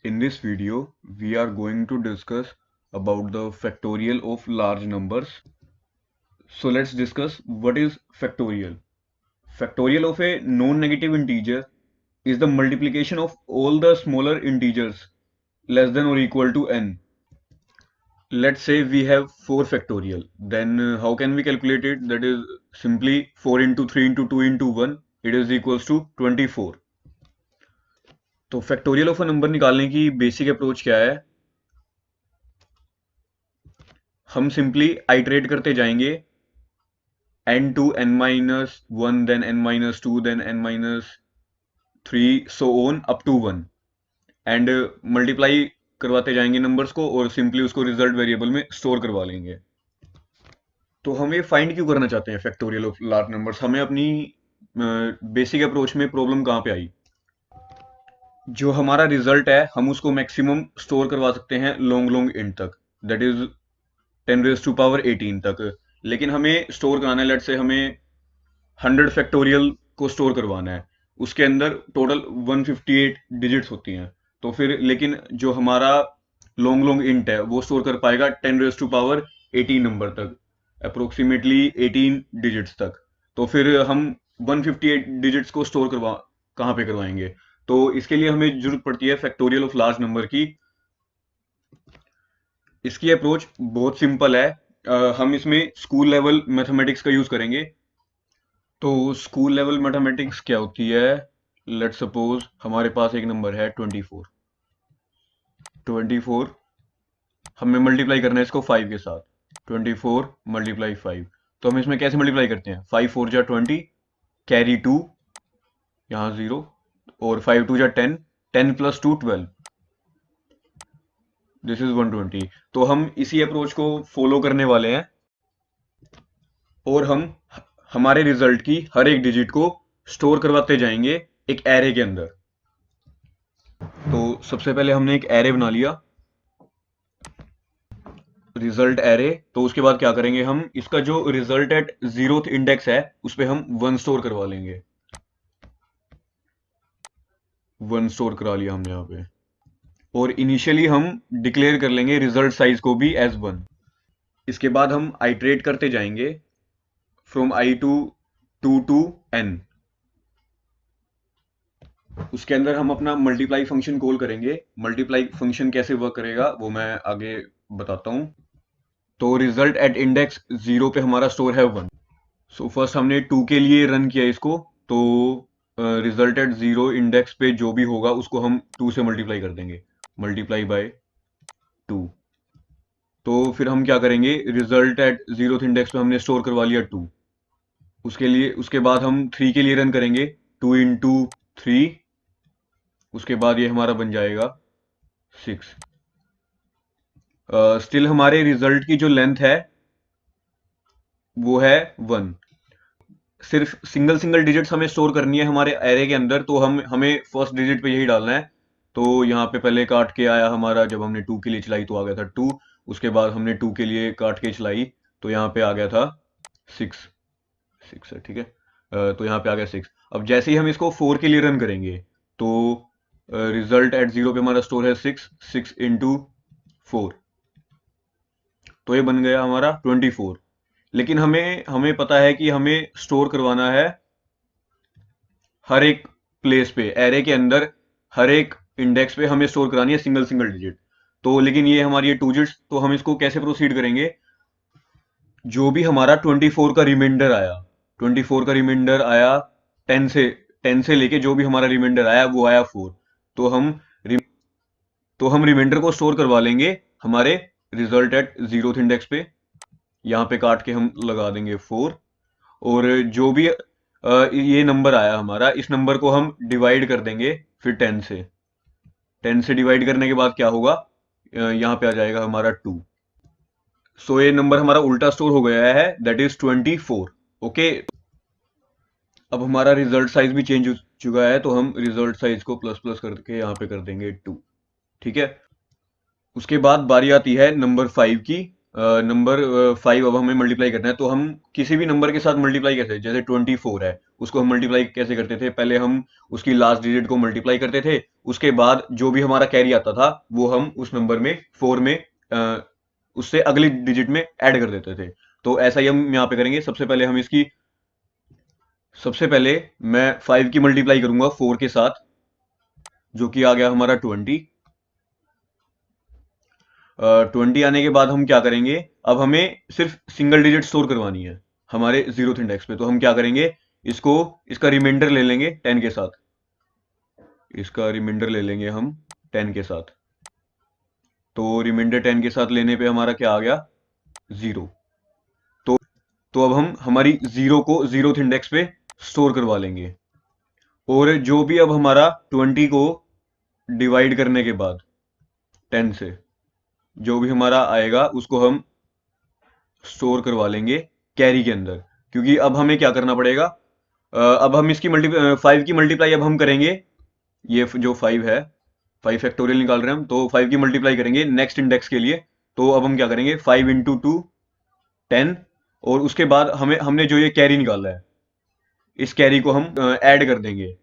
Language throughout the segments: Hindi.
In this video, we are going to discuss about the factorial of large numbers. So let's discuss what is factorial. Factorial of a non-negative integer is the multiplication of all the smaller integers less than or equal to n. Let's say we have 4 factorial. Then how can we calculate it? That is simply 4 into 3 into 2 into 1. It is equals to 24. तो फैक्टोरियल ऑफ अ नंबर निकालने की बेसिक अप्रोच क्या है? हम सिंपली आइटरेट करते जाएंगे n to n minus 1, then n minus 2, then n minus 3, so on up to 1 and multiply करवाते जाएंगे नंबर्स को और सिंपली उसको रिजल्ट वेरिएबल में स्टोर करवा लेंगे। तो हम ये फाइंड क्यों करना चाहते हैं फैक्टोरियल ऑफ लार्ज नंबर्स? हमें अपनी बेसिक अप्रोच में प्रॉब्लम कहाँ पे आई? जो हमारा रिजल्ट है हम उसको मैक्सिमम स्टोर करवा सकते हैं लॉन्ग लॉन्ग इंट तक, दैट इज 10⁻18 तक। लेकिन हमें स्टोर कराना है, लेट से हमें 100 फैक्टोरियल को स्टोर करवाना है, उसके अंदर टोटल 158 डिजिट्स होती हैं। तो फिर लेकिन जो हमारा लॉन्ग लॉन्ग इंट है वो स्टोर कर पाएगा 10⁻18 नंबर तक, अप्रोक्सीमेटली 18 डिजिट्स तक। तो फिर हम 158 डिजिट्स को स्टोर कहाँ पे करवाएंगे? तो इसके लिए हमें जरूरत पड़ती है फैक्टोरियल ऑफ लार्ज नंबर की। इसकी अप्रोच बहुत सिंपल है। हम इसमें स्कूल लेवल मैथमेटिक्स का यूज करेंगे। तो स्कूल लेवल मैथमेटिक्स क्या होती है? लेट सपोज हमारे पास एक नंबर है 24। हमें मल्टीप्लाई करना है इसको 5 के साथ। 24 मल्टीप्लाई 5। तो हम इसमें कैसे मल्टीप्लाई करते हैं? 5 4 जा 20, कैरी 2, यहाँ 0, और 5 2 जा 10, 10 प्लस 2 12, दिस इज 120। तो हम इसी अप्रोच को फॉलो करने वाले हैं और हम हमारे रिजल्ट की हर एक डिजिट को स्टोर करवाते जाएंगे एक एरे के अंदर। तो सबसे पहले हमने एक एरे बना लिया, रिजल्ट एरे। तो उसके बाद क्या करेंगे? हम इसका जो रिजल्ट एट 0th इंडेक्स है उस पर हम 1 स्टोर करवा लेंगे। 1 स्टोर करा लिया हमने यहाँ पे, और इनिशियली हम डिक्लेयर कर लेंगे रिजल्ट साइज को भी एज 1। इसके बाद हम आइटरेट करते जाएंगे from i to 2 to n। उसके अंदर हम अपना मल्टीप्लाई फंक्शन कॉल करेंगे। मल्टीप्लाई फंक्शन कैसे वर्क करेगा वो मैं आगे बताता हूं। तो रिजल्ट एट इंडेक्स 0 पे हमारा स्टोर है 1। सो फर्स्ट हमने 2 के लिए रन किया इसको। तो रिजल्ट एट 0 इंडेक्स पे जो भी होगा उसको हम 2 से मल्टीप्लाई कर देंगे, मल्टीप्लाई बाय 2। तो फिर हम क्या करेंगे? रिजल्ट एट 0th इंडेक्स पे हमने स्टोर करवा लिया 2। उसके बाद हम 3 के लिए रन करेंगे, 2 इंटू 3। उसके बाद ये हमारा बन जाएगा 6। स्टिल हमारे रिजल्ट की जो लेंथ है वो है 1। सिर्फ सिंगल सिंगल डिजिट्स हमें स्टोर करनी है हमारे एरे के अंदर। तो हमें फर्स्ट डिजिट पे यही डालना है। तो यहाँ पे पहले काट के आया हमारा, जब हमने 2 के लिए चलाई तो आ गया था 2। उसके बाद हमने 2 के लिए काट के चलाई तो यहाँ पे आ गया था 6। 6 है, ठीक है। तो यहाँ पे आ गया 6। अब जैसे ही हम इसको 4 के लिए रन करेंगे तो रिजल्ट एट 0 पे हमारा स्टोर है 6। 6 इंटू 4, तो ये बन गया हमारा 24। लेकिन हमें पता है कि हमें स्टोर करवाना है हर एक प्लेस पे, एरे के अंदर हर एक इंडेक्स पे हमें स्टोर करानी है सिंगल सिंगल डिजिट। तो लेकिन ये हमारी 2 डिजिट्स, तो हम इसको कैसे प्रोसीड करेंगे? जो भी हमारा 24 का रिमाइंडर आया, 24 का रिमाइंडर आया 10 से लेके जो भी हमारा रिमाइंडर आया वो आया 4। तो हम रिमाइंडर को स्टोर करवा लेंगे हमारे रिजल्ट एट 0th इंडेक्स पे। यहाँ पे काट के हम लगा देंगे 4। और जो भी ये नंबर आया हमारा, इस नंबर को हम डिवाइड कर देंगे फिर 10 से। 10 से डिवाइड करने के बाद क्या होगा? यहाँ पे आ जाएगा हमारा 2। सो ये नंबर हमारा उल्टा स्टोर हो गया है, दैट इज 24। ओके, अब हमारा रिजल्ट साइज भी चेंज हो चुका है। तो हम रिजल्ट साइज को प्लस प्लस करके यहाँ पे कर देंगे 2, ठीक है। उसके बाद बारी आती है नंबर 5 की। नंबर 5 अब हमें मल्टीप्लाई करना है, तो हम किसी भी नंबर के साथ मल्टीप्लाई कैसे, जैसे 24 है, उसको हम मल्टीप्लाई कैसे करते थे, पहले हम उसकी लास्ट डिजिट को मल्टीप्लाई करते थे, उसके बाद जो भी हमारा कैरी आता था वो हम उस नंबर में 4 में उससे अगली डिजिट में ऐड कर देते थे। तो ऐसा ही हम यहाँ पे करेंगे। सबसे पहले मैं 5 की मल्टीप्लाई करूंगा 4 के साथ, जो कि आ गया हमारा 20। 20 आने के बाद हम क्या करेंगे, अब हमें सिर्फ सिंगल डिजिट स्टोर करवानी है हमारे 0th इंडेक्स पे। तो हम क्या करेंगे, इसका रिमाइंडर ले लेंगे 10 के साथ। इसका रिमाइंडर ले लेंगे हम 10 के साथ। तो रिमाइंडर 10 के साथ लेने पे हमारा क्या आ गया, 0। तो तो अब हम हमारी 0 को 0th इंडेक्स पे स्टोर करवा लेंगे। और जो भी अब हमारा 20 को डिवाइड करने के बाद 10 से जो भी हमारा आएगा उसको हम स्टोर करवा लेंगे कैरी के अंदर। क्योंकि अब हमें क्या करना पड़ेगा, अब हम इसकी 5 की मल्टीप्लाई अब हम करेंगे। ये जो 5 है, 5 फैक्टोरियल निकाल रहे हैं हम, तो 5 की मल्टीप्लाई करेंगे नेक्स्ट इंडेक्स के लिए। तो अब हम क्या करेंगे, 5 इंटू 2 10, और उसके बाद हमने जो ये कैरी निकाला है, इस कैरी को हम ऐड कर देंगे।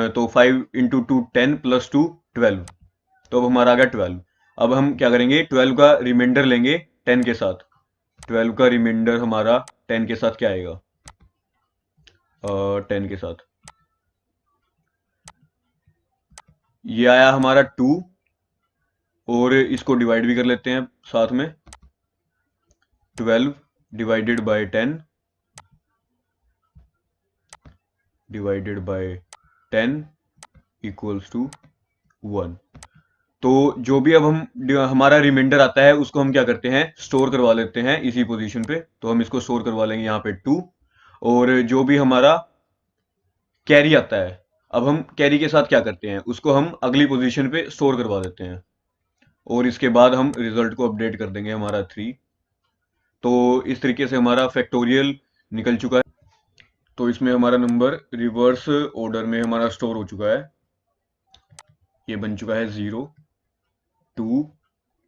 तो 5 इंटू 2 10 प्लस 2 12। तो अब हमारा आ गया 12। अब हम क्या करेंगे, 12 का रिमाइंडर लेंगे 10 के साथ। 12 का रिमाइंडर हमारा 10 के साथ क्या आएगा, 10 के साथ ये आया हमारा 2, और इसको डिवाइड भी कर लेते हैं साथ में। 12 divided by 10 divided by 10 equals to 1। तो जो भी अब हमारा रिमाइंडर आता है उसको हम क्या करते हैं, स्टोर करवा लेते हैं इसी पोजीशन पे। तो हम इसको स्टोर करवा लेंगे यहाँ पे 2। और जो भी हमारा कैरी आता है, अब हम कैरी के साथ क्या करते हैं, उसको हम अगली पोजीशन पे स्टोर करवा देते हैं। और इसके बाद हम रिजल्ट को अपडेट कर देंगे हमारा 3। तो इस तरीके से हमारा फैक्टोरियल निकल चुका है। तो इसमें हमारा नंबर रिवर्स ऑर्डर में हमारा स्टोर हो चुका है। ये बन चुका है 0 2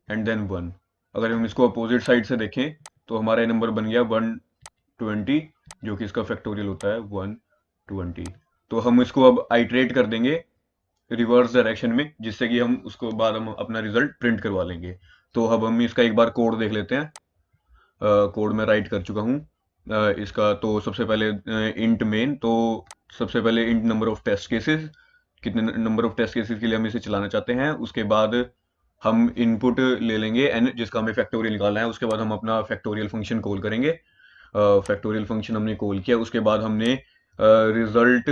एंड देन 1। अगर हम इसको अपोजिट साइड से देखें तो हमारा ये नंबर बन गया 120, जो कि इसका फैक्टोरियल होता है 120। तो हम इसको अब आइटरेट कर देंगे रिवर्स डायरेक्शन में, जिससे कि हम उसको बाद हम अपना रिजल्ट प्रिंट करवा लेंगे। तो अब हम इसका एक बार कोड देख लेते हैं। कोड में राइट कर चुका हूँ इसका। तो सबसे पहले इंट मेन, तो सबसे पहले int number of test cases, कितने नंबर ऑफ टेस्ट केसेस के लिए हम इसे चलाना चाहते हैं। उसके बाद हम इनपुट ले लेंगे n, जिसका हमें फैक्टोरियल निकालना है। उसके बाद हम अपना फैक्टोरियल फंक्शन कॉल करेंगे। फैक्टोरियल फंक्शन हमने कॉल किया, उसके बाद हमने रिजल्ट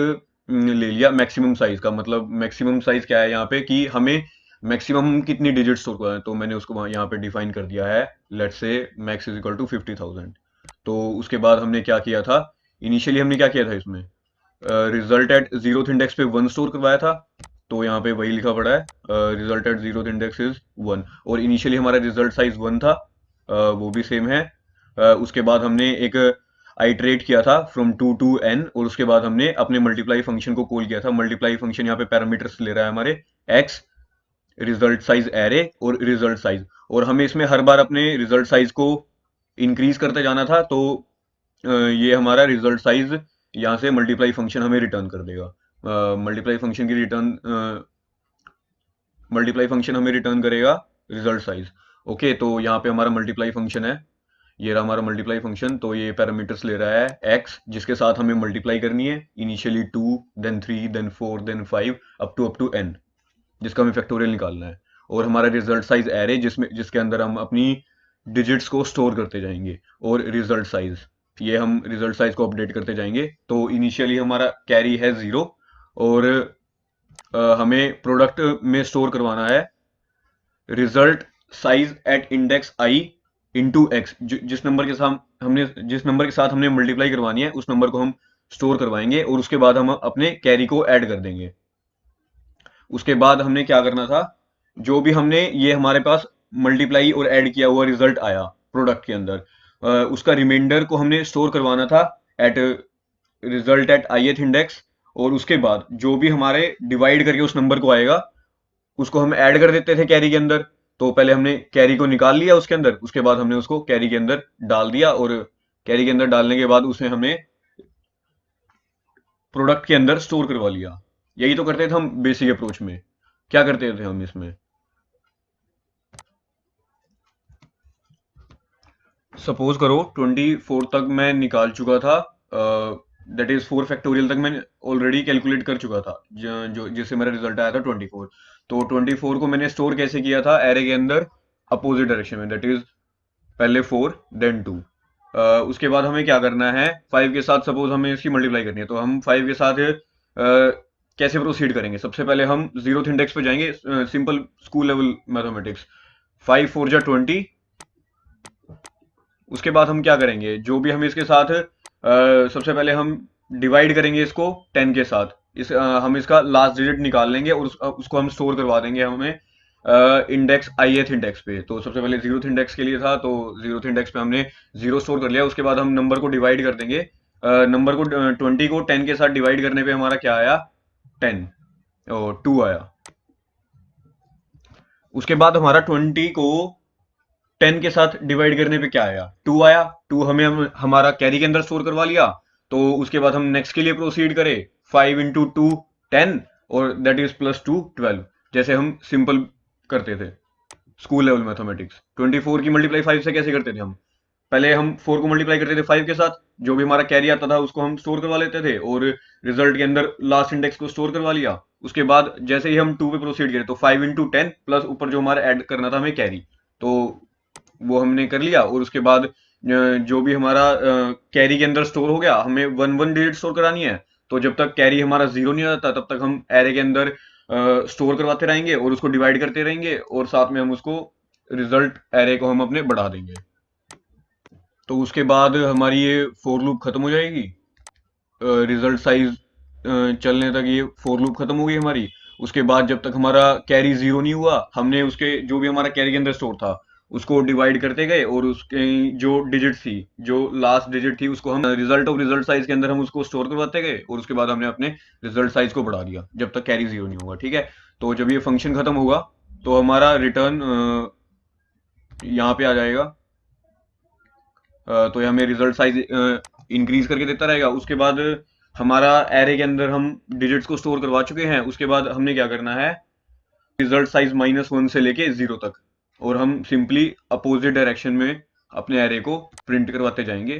ले लिया मैक्सिमम साइज का। मतलब मैक्सिमम साइज क्या है यहाँ पे, कि हमें मैक्सिमम कितनी डिजिट स्टोर करना है। तो मैंने उसको यहाँ पे डिफाइन कर दिया है, let's say max is equal to 50,000। तो उसके बाद हमने क्या किया था, इनिशियली हमने क्या किया था, इसमें रिजल्ट एट 0th इंडेक्स पे 1 स्टोर करवाया था। तो यहाँ पे वही लिखा पड़ा है, result eight 0th index is 1। और इनिशियली हमारा रिजल्ट साइज 1 था, वो भी सेम है। उसके बाद हमने एक आइटरेट किया था फ्रॉम 2 टू n, और उसके बाद हमने अपने मल्टीप्लाई फंक्शन को कॉल किया था। मल्टीप्लाई फंक्शन यहाँ पे पैरामीटर्स ले रहा है हमारे x, रिजल्ट साइज एरे और रिजल्ट साइज। और हमें इसमें हर बार अपने रिजल्ट साइज को इंक्रीज करते जाना था। तो ये हमारा रिजल्ट साइज यहाँ से मल्टीप्लाई फंक्शन हमें रिटर्न कर देगा। मल्टीप्लाई फंक्शन हमें रिटर्न करेगा रिजल्ट साइज। ओके, तो यहाँ पे हमारा मल्टीप्लाई फंक्शन है, ये रहा हमारा मल्टीप्लाई फंक्शन। तो ये पैरामीटर्स ले रहा है x, जिसके साथ हमें मल्टीप्लाई करनी है, initially 2 then 3 then 4 then 5 up to n, जिसका हमें फैक्टोरियल निकालना है। और हमारा रिजल्ट साइज एरे, जिसके अंदर हम अपनी डिजिट्स को स्टोर करते जाएंगे। और रिजल्ट साइज, ये हम रिजल्ट साइज को अपडेट करते जाएंगे। तो इनिशियली हमारा कैरी है 0, और हमें प्रोडक्ट में स्टोर करवाना है result size at index i into X. जिस नंबर के साथ हमने मल्टीप्लाई करवानी है, उस नंबर को हम स्टोर करवाएंगे। और उसके बाद हम अपने कैरी को ऐड कर देंगे। उसके बाद हमने क्या करना था, जो भी हमने ये हमारे पास मल्टीप्लाई और ऐड किया हुआ रिजल्ट आया प्रोडक्ट के अंदर, उसका रिमाइंडर को हमने स्टोर करवाना था at result at ith index. और उसके बाद जो भी हमारे डिवाइड करके उस नंबर को आएगा, उसको हम ऐड कर देते थे कैरी के अंदर। तो पहले हमने कैरी को निकाल लिया उसके अंदर, उसके बाद हमने उसको कैरी के अंदर डाल दिया, और कैरी के अंदर डालने के बाद उसे हमने प्रोडक्ट के अंदर स्टोर करवा लिया। यही तो करते थे हम बेसिक अप्रोच में। क्या करते थे हम इसमें? सपोज करो 24 तक मैं निकाल चुका था, दैट इज 4 फैक्टोरियल तक मैं ऑलरेडी कैलकुलेट कर चुका था, जो जिससे मेरा रिजल्ट आया था 24। तो 24 को मैंने स्टोर कैसे किया था एरे के अंदर? अपोजिट डायरेक्शन में, दैट इज पहले 4 देन 2। उसके बाद हमें क्या करना है, 5 के साथ सपोज हमें इसकी मल्टीप्लाई करनी है, तो हम 5 के साथ कैसे प्रोसीड करेंगे? सबसे पहले हम जीरोथ इंडेक्स पे जाएंगे, सिंपल स्कूल लेवल मैथमेटिक्स। 5 4 जा 20। उसके बाद हम क्या करेंगे, जो भी हम इसके साथ सबसे पहले हम डिवाइड करेंगे इसको 10 के साथ। हम इसका लास्ट डिजिट निकाल लेंगे और उसको हम स्टोर करवा देंगे हमें इंडेक्स ith इंडेक्स पे। तो सबसे पहले जीरोथ इंडेक्स के लिए था, तो जीरोथ इंडेक्स पे हमने 0 स्टोर कर लिया। उसके बाद हम नंबर को डिवाइड कर देंगे, नंबर को 20 को 10 के साथ डिवाइड करने पे हमारा क्या आया? 10 और 2 आया। उसके बाद हमारा 20 को 10 के साथ डिवाइड करने पे क्या आया? 2 आया। 2 हम हमारा कैरी के अंदर स्टोर करवा लिया। तो उसके बाद हम नेक्स्ट के लिए प्रोसीड करें, 5 इंटू 2 10, और दैट इज प्लस 2 12, जैसे हम सिंपल करते थे स्कूल लेवल मैथमेटिक्स। 24 की मल्टीप्लाई 5 से कैसे करते थे हम? पहले हम 4 को मल्टीप्लाई करते थे 5 के साथ, जो भी हमारा कैरी आता था उसको हम स्टोर करवा लेते थे, और रिजल्ट के अंदर लास्ट इंडेक्स को स्टोर करवा लिया। उसके बाद जैसे ही हम 2 पे प्रोसीड करें, तो 5 इंटू 10 प्लस ऊपर जो हमारा ऐड करना था हमें कैरी, तो वो हमने कर लिया। और उसके बाद जो भी हमारा कैरी के अंदर स्टोर हो गया, हमें वन वन डिजिट स्टोर करानी है। तो जब तक कैरी हमारा 0 नहीं आता तब तक हम एरे के अंदर स्टोर करवाते रहेंगे और उसको डिवाइड करते रहेंगे, और साथ में हम उसको रिजल्ट एरे को हम अपने बढ़ा देंगे। तो उसके बाद हमारी ये फोर लूप खत्म हो जाएगी। रिजल्ट साइज चलने तक ये फोर लूप खत्म हो गई हमारी। उसके बाद जब तक हमारा कैरी 0 नहीं हुआ, हमने उसके जो भी हमारा कैरी के अंदर स्टोर था उसको डिवाइड करते गए, और उसके जो डिजिट थी, जो लास्ट डिजिट थी, उसको हम रिजल्ट ऑफ रिजल्ट साइज के अंदर हम उसको स्टोर करवाते गए, और उसके बाद हमने अपने रिजल्ट साइज को बढ़ा दिया जब तक कैरी 0 नहीं होगा। ठीक है, तो जब ये फंक्शन खत्म होगा तो हमारा रिटर्न यहाँ पे आ जाएगा। तो ये हमें रिजल्ट साइज इंक्रीज करके देता रहेगा। उसके बाद हमारा एरे के अंदर हम डिजिट्स को स्टोर करवा चुके हैं। उसके बाद हमने क्या करना है, रिजल्ट साइज -1 से लेके 0 तक, और हम सिंपली अपोजिट डायरेक्शन में अपने एरे को प्रिंट करवाते जाएंगे।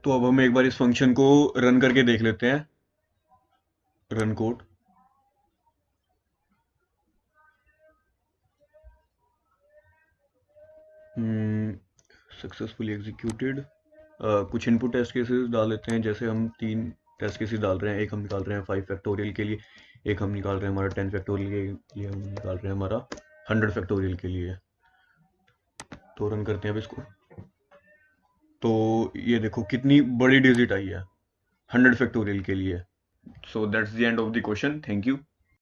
तो अब हम एक बार इस फंक्शन को रन करके देख लेते हैं। Run code. Successfully executed. कुछ इनपुट टेस्ट केसेस डाल लेते हैं, जैसे हम 3 टेस्ट केसेस डाल रहे हैं। एक हम निकाल रहे हैं 5 फैक्टोरियल के लिए, एक हम निकाल रहे हैं हमारा 10 फैक्टोरियल के लिए, हम निकाल रहे हैं हमारा 100 फैक्टोरियल के लिए। तो रन करते हैं अब इसको। तो ये देखो कितनी बड़ी डिजिट आई है 100 फैक्टोरियल के लिए। So that's the end of the question. Thank you.